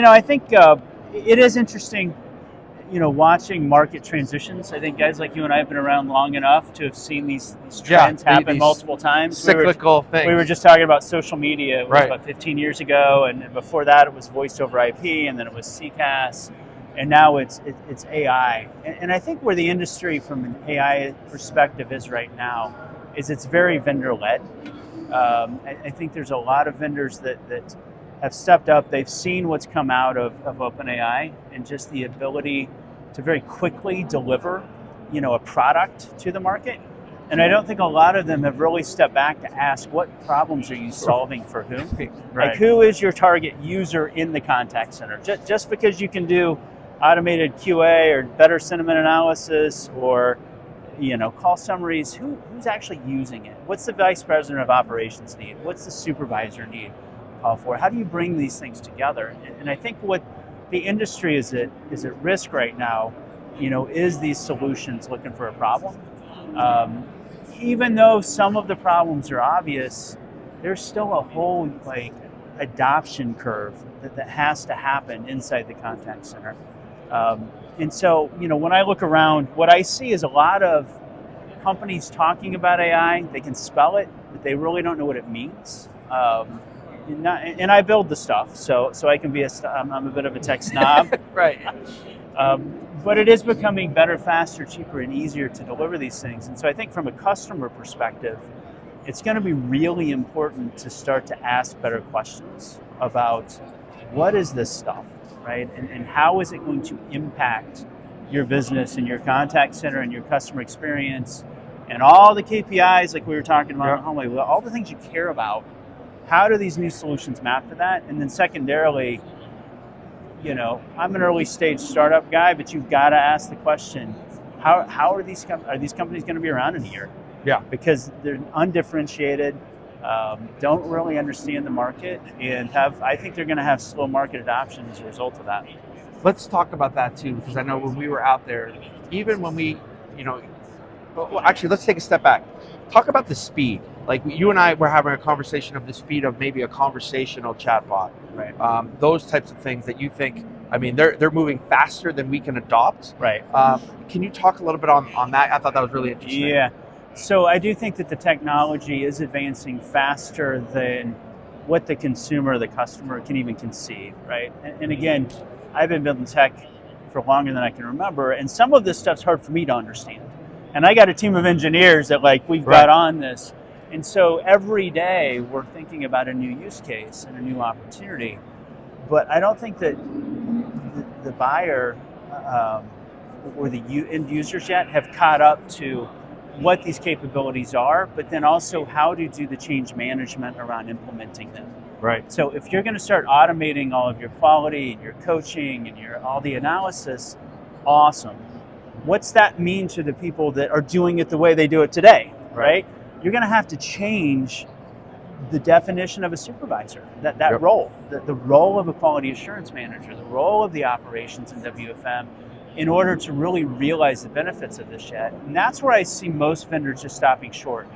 I think it is interesting, watching market transitions. I think guys like you and I have been around long enough to have seen these trends happen these multiple times. cyclical things. We were just talking about social media. It was Right. about 15 years ago, and before that it was voice over IP, and then it was CCaaS, and now it's AI. And I think where the industry from an AI perspective is right now is it's very vendor led. I think there's a lot of vendors that have stepped up. They've seen what's come out of OpenAI and just the ability to very quickly deliver, a product to the market. And I don't think a lot of them have really stepped back to ask, what problems are you solving for whom? Right. Like, who is your target user in the contact center? Just because you can do automated QA or better sentiment analysis or call summaries, who's actually using it? What's the vice president of operations need? What's the supervisor need? Call for? How do you bring these things together? And I think what the industry is at risk right now, is these solutions looking for a problem. Even though some of the problems are obvious, there's still a whole adoption curve that has to happen inside the contact center. And so, when I look around, what I see is a lot of companies talking about AI. They can spell it, but they really don't know what it means. And I build the stuff, so I can be I'm a bit of a tech snob. Right. But it is becoming better, faster, cheaper, and easier to deliver these things. And so I think from a customer perspective, it's going to be really important to start to ask better questions about what is this stuff, right? And how is it going to impact your business and your contact center and your customer experience and all the KPIs like we were talking about, all the things you care about. How do these new solutions map to that? And then secondarily, I'm an early stage startup guy, but you've got to ask the question, how are these companies going to be around in a year? Yeah. Because they're undifferentiated, don't really understand the market, and I think they're going to have slow market adoption as a result of that. Let's talk about that too, because I know when we were out there, even when we, well, actually, let's take a step back. Talk about the speed. Like you and I were having a conversation of the speed of maybe a conversational chatbot, right? Those types of things that you think, they're moving faster than we can adopt. Right. Can you talk a little bit on that? I thought that was really interesting. Yeah. So I do think that the technology is advancing faster than what the consumer, the customer can even conceive, right? And again, I've been building tech for longer than I can remember, and some of this stuff's hard for me to understand. And I got a team of engineers that we've got on this. And so every day we're thinking about a new use case and a new opportunity. But I don't think that the buyer or the end users yet have caught up to what these capabilities are, but then also how to do the change management around implementing them. Right. So if you're going to start automating all of your quality and your coaching and all the analysis, awesome. What's that mean to the people that are doing it the way they do it today, right? You're going to have to change the definition of a supervisor, that role, the role of a quality assurance manager, the role of the operations in WFM, in order to really realize the benefits of this yet. And that's where I see most vendors just stopping short.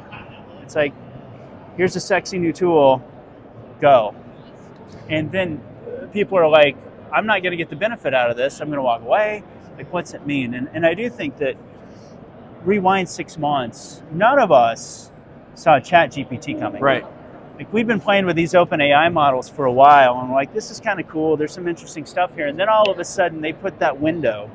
It's like, here's a sexy new tool, go. And then people are like, I'm not going to get the benefit out of this, I'm going to walk away. Like, what's it mean? And I do think that rewind 6 months, none of us saw ChatGPT coming. Right. Like, we've been playing with these OpenAI models for a while, and like, this is kind of cool. There's some interesting stuff here. And then all of a sudden, they put that window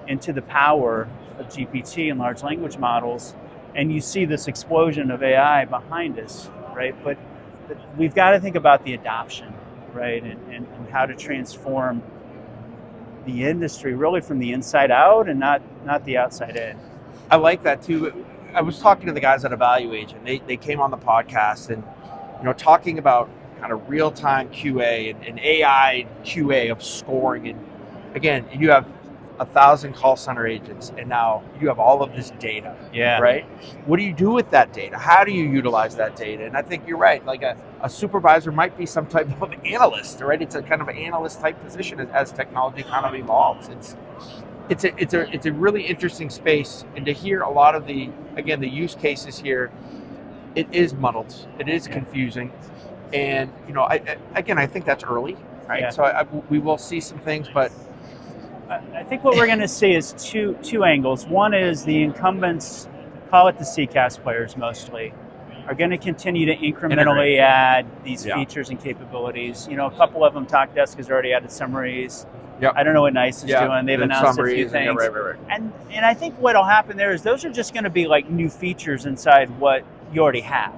into the power of GPT and large language models, and you see this explosion of AI behind us, right? But we've got to think about the adoption, right? And how to transform the industry really from the inside out and not the outside in. I like that too. I was talking to the guys at Evaluation. They came on the podcast and talking about kind of real-time QA and AI QA of scoring. And again, you have 1,000 call center agents, and now you have all of this data. Yeah. Right? What do you do with that data? How do you utilize that data? And I think you're right. Like a supervisor might be some type of analyst, right? It's a kind of an analyst type position as technology kind of evolves. It's a really interesting space, and to hear a lot of the use cases here, it is muddled, it is confusing, and I think that's early. right? Yeah. So we will see some things, but I think what we're going to see is two angles. One is the incumbents, call it the CCaaS players mostly, are going to continue to incrementally add these features and capabilities. A couple of them, TalkDesk has already added summaries. Yep. I don't know what NICE is doing. They've announced a few things. Right. And I think what'll happen there is those are just going to be like new features inside what you already have,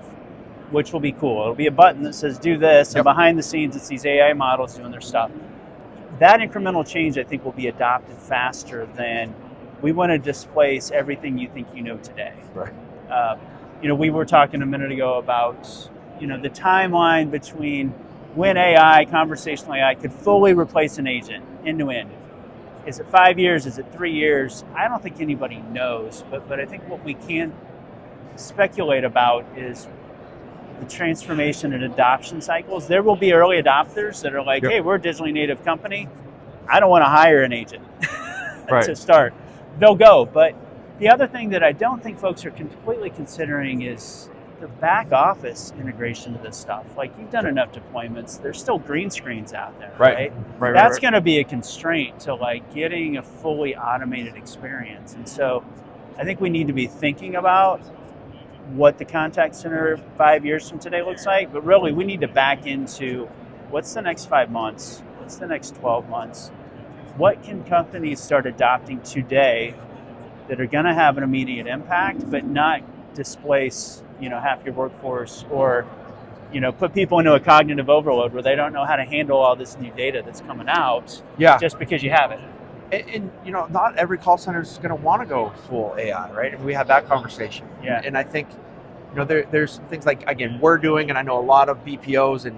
which will be cool. It'll be a button that says do this, and behind the scenes it's these AI models doing their stuff. That incremental change, I think, will be adopted faster than we want to displace everything you think you know today. Right. We were talking a minute ago about, the timeline between when AI, conversational AI, could fully replace an agent end to end. Is it 5 years? Is it 3 years? I don't think anybody knows, but I think what we can speculate about is the transformation and adoption cycles. There will be early adopters that are like, hey, we're a digitally native company. I don't want to hire an agent to start. They'll go. But the other thing that I don't think folks are completely considering is the back office integration of this stuff. Like, you've done enough deployments. There's still green screens out there, right? That's going to be a constraint to like getting a fully automated experience. And so I think we need to be thinking about what the contact center 5 years from today looks like, but really we need to back into what's the next 5 months, what's the next 12 months, what can companies start adopting today that are going to have an immediate impact, but not displace, half your workforce, or, put people into a cognitive overload where they don't know how to handle all this new data that's coming out just because you have it. And not every call center is going to want to go full AI, right? And we had that conversation. Yeah. And I think, there's things like, again, we're doing, and I know a lot of BPOs and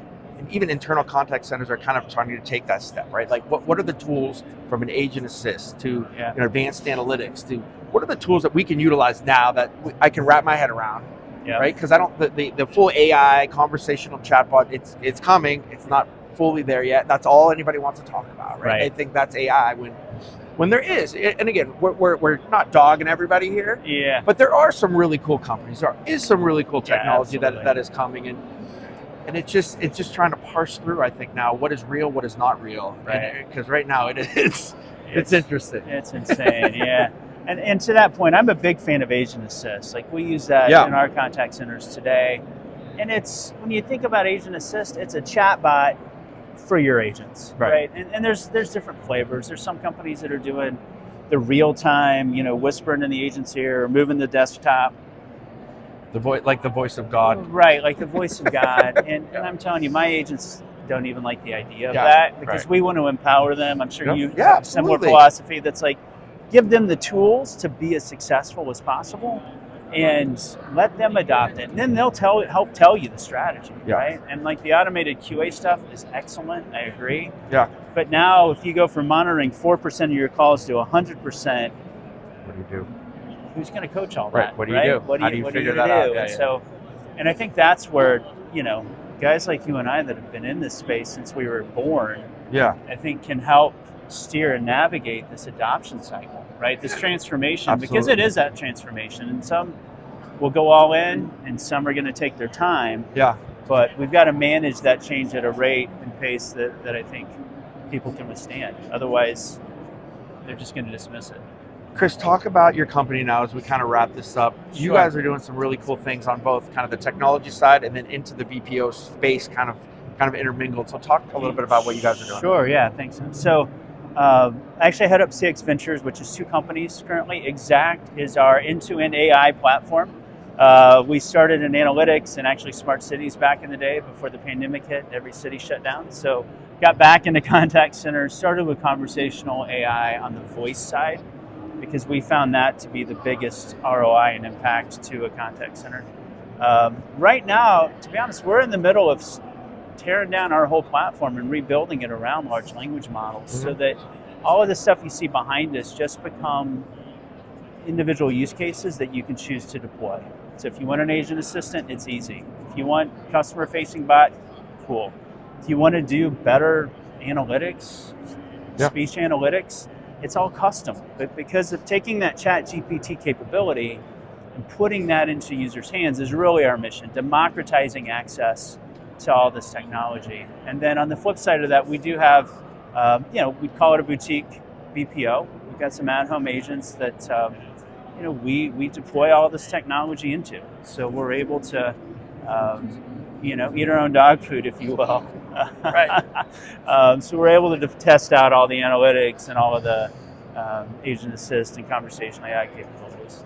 even internal contact centers are kind of trying to take that step, right? Like, what are the tools from an agent assist to advanced analytics to what are the tools that we can utilize now that I can wrap my head around, right? Because the full AI conversational chatbot, it's coming. It's not fully there yet. That's all anybody wants to talk about, right? They think that's AI when there is, and again, we're not dogging everybody here, but there are some really cool companies. There is some really cool technology that is coming, and it's just trying to parse through, I think, now what is real, what is not real, right? Because right now it's interesting. It's insane, yeah. And to that point, I'm a big fan of Agent Assist. Like, we use that in our contact centers today, and it's, when you think about Agent Assist, it's a chatbot for your agents, right? And there's different flavors. There's some companies that are doing the real time, whispering in the agent's ear, or moving the desktop. The voice, like the voice of God. Right, like the voice of God. And I'm telling you, my agents don't even like the idea of that, because we want to empower them. I'm sure you have a similar philosophy that's like, give them the tools to be as successful as possible and let them adopt it. And then they'll help tell you the strategy, right? And like the automated QA stuff is excellent, I agree. Yeah. But now if you go from monitoring 4% of your calls to 100%, what do you do? Who's going to coach all that? What do you do? How do you figure that out? And I think that's where, guys like you and I that have been in this space since we were born, I think can help steer and navigate this adoption cycle, right? This transformation, because it is that transformation, and some will go all in and some are going to take their time. Yeah. But we've got to manage that change at a rate and pace that I think people can withstand. Otherwise, they're just going to dismiss it. Chris, talk about your company now as we kind of wrap this up. Sure. You guys are doing some really cool things on both kind of the technology side and then into the BPO space, kind of intermingled. So talk a little bit about what you guys are doing. Sure, yeah, thanks. So actually I head up CX Ventures, which is 2 companies currently. Exact is our end-to-end AI platform. We started in analytics and actually smart cities back in the day before the pandemic hit. Every city shut down. So got back into contact centers, started with conversational AI on the voice side, because we found that to be the biggest ROI and impact to a contact center. Right now, to be honest, we're in the middle of tearing down our whole platform and rebuilding it around large language models, so that all of the stuff you see behind us just become individual use cases that you can choose to deploy. So if you want an agent assistant, it's easy. If you want customer-facing bot, cool. If you want to do better analytics, speech analytics, it's all custom. But because of taking that chat GPT capability and putting that into users' hands is really our mission, democratizing access to all this technology. And then on the flip side of that, we do have, we call it a boutique BPO. We've got some at-home agents that, we deploy all this technology into. So we're able to, eat our own dog food, if you will. Right. So we're able to test out all the analytics and all of the agent assist and conversational AI capabilities.